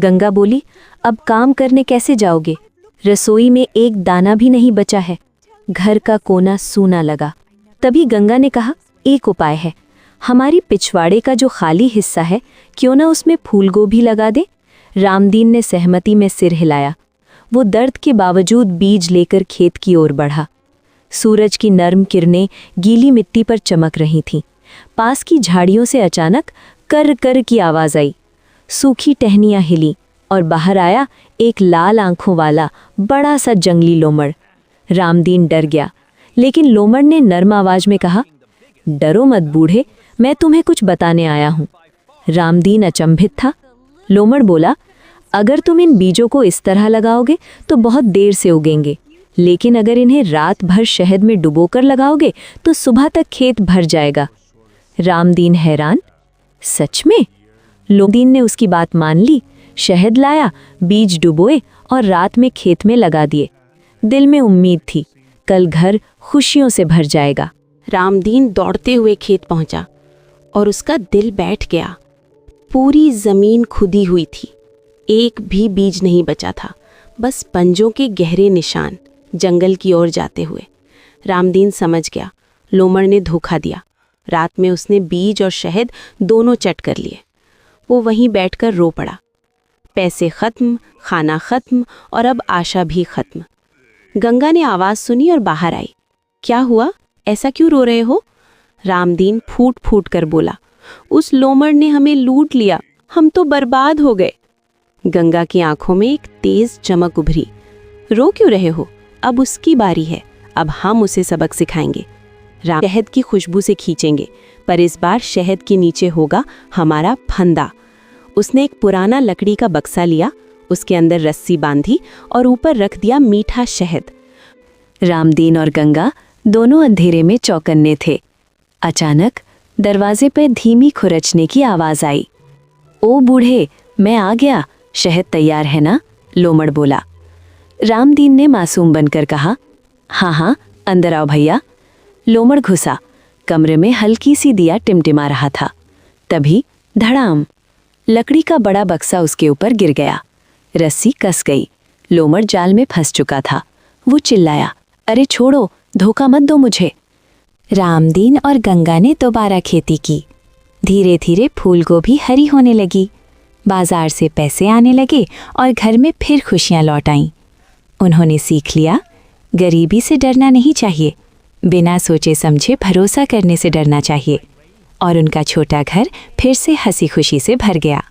गंगा बोली, अब काम करने कैसे जाओगे? रसोई में एक दाना भी नहीं बचा है। घर का कोना सूना लगा। तभी गंगा ने कहा, एक उपाय है। हमारी पिछवाड़े का जो खाली हिस्सा है, क्यों ना उसमें फूल गोभी लगा दे? रामदीन ने सहमति में सिर हिलाया। वो दर्द के बावजूद बीज लेकर खेत की ओर बढ़ा। सूरज की नर्म किरणें गीली मिट्टी पर चमक रही थीं। पास की झाड़ियों से अचानक कर कर की आवाज़ आई। सूखी टहनियाँ हिली और बाहर आया एक लाल आंखों वाला बड़ा सा जंगली लोमड़। रामदीन डर गया, लेकिन लोमड़ ने नर्म आवाज में कहा, डरो मत बूढ़े, मैं तुम्हें कुछ बताने आया हूँ। रामदीन अचंभित था। लोमड़ बोला, अगर तुम इन बीजों को इस तरह लगाओगे तो बहुत देर से उगेंगे, लेकिन अगर इन्हें रात भर शहद में डुबोकर लगाओगे तो सुबह तक खेत भर जाएगा। रामदीन हैरान, सच में? लोमदीन ने उसकी बात मान ली। शहद लाया, बीज डुबोए और रात में खेत में लगा दिए। दिल में उम्मीद थी, कल घर खुशियों से भर जाएगा। रामदीन दौड़ते हुए खेत पहुंचा और उसका दिल बैठ गया। पूरी जमीन खुदी हुई थी, एक भी बीज नहीं बचा था, बस पंजों के गहरे निशान जंगल की ओर जाते हुए। रामदीन समझ गया, लोमड़ ने धोखा दिया। रात में उसने बीज और शहद दोनों चट कर लिए। वो वहीं बैठकर रो पड़ा। पैसे खत्म, खाना खत्म और अब आशा भी खत्म। गंगा ने आवाज़ सुनी और बाहर आई। क्या हुआ? ऐसा क्यों रो रहे हो? रामदीन फूट फूट कर बोला, उस लोमड़ ने हमें लूट लिया, हम तो बर्बाद हो गए। गंगा की आंखों में एक तेज चमक उभरी। रो क्यों रहे हो? अब उसकी बारी है, अब हम उसे सबक सिखाएंगे। शहद की खुशबू से खींचेंगे, पर इस बार शहद के नीचे होगा हमारा फंदा। उसने एक पुराना लकड़ी का बक्सा लिया, उसके अंदर रस्सी बांधी और ऊपर रख दिया मीठा शहद। रामदीन और गंगा दोनों अंधेरे में चौकन्ने थे। अचानक दरवाजे पर धीमी खुरचने की आवाज आई। ओ बूढ़े, मैं आ गया, शहद तैयार है ना? लोमड़ बोला। रामदीन ने मासूम बनकर कहा, हाँ हाँ, अंदर आओ भैया। लोमड़ घुसा। कमरे में हल्की सी दिया टिमटिमा रहा था। तभी धड़ाम, लकड़ी का बड़ा बक्सा उसके ऊपर गिर गया। रस्सी कस गई। लोमड़ जाल में फंस चुका था। वो चिल्लाया, अरे छोड़ो, धोखा मत दो मुझे। रामदीन और गंगा ने दोबारा खेती की। धीरे धीरे फूल गोभी हरी होने लगी। बाजार से पैसे आने लगे और घर में फिर खुशियां लौट आईं। उन्होंने सीख लिया, गरीबी से डरना नहीं चाहिए, बिना सोचे समझे भरोसा करने से डरना चाहिए। और उनका छोटा घर फिर से हंसी खुशी से भर गया।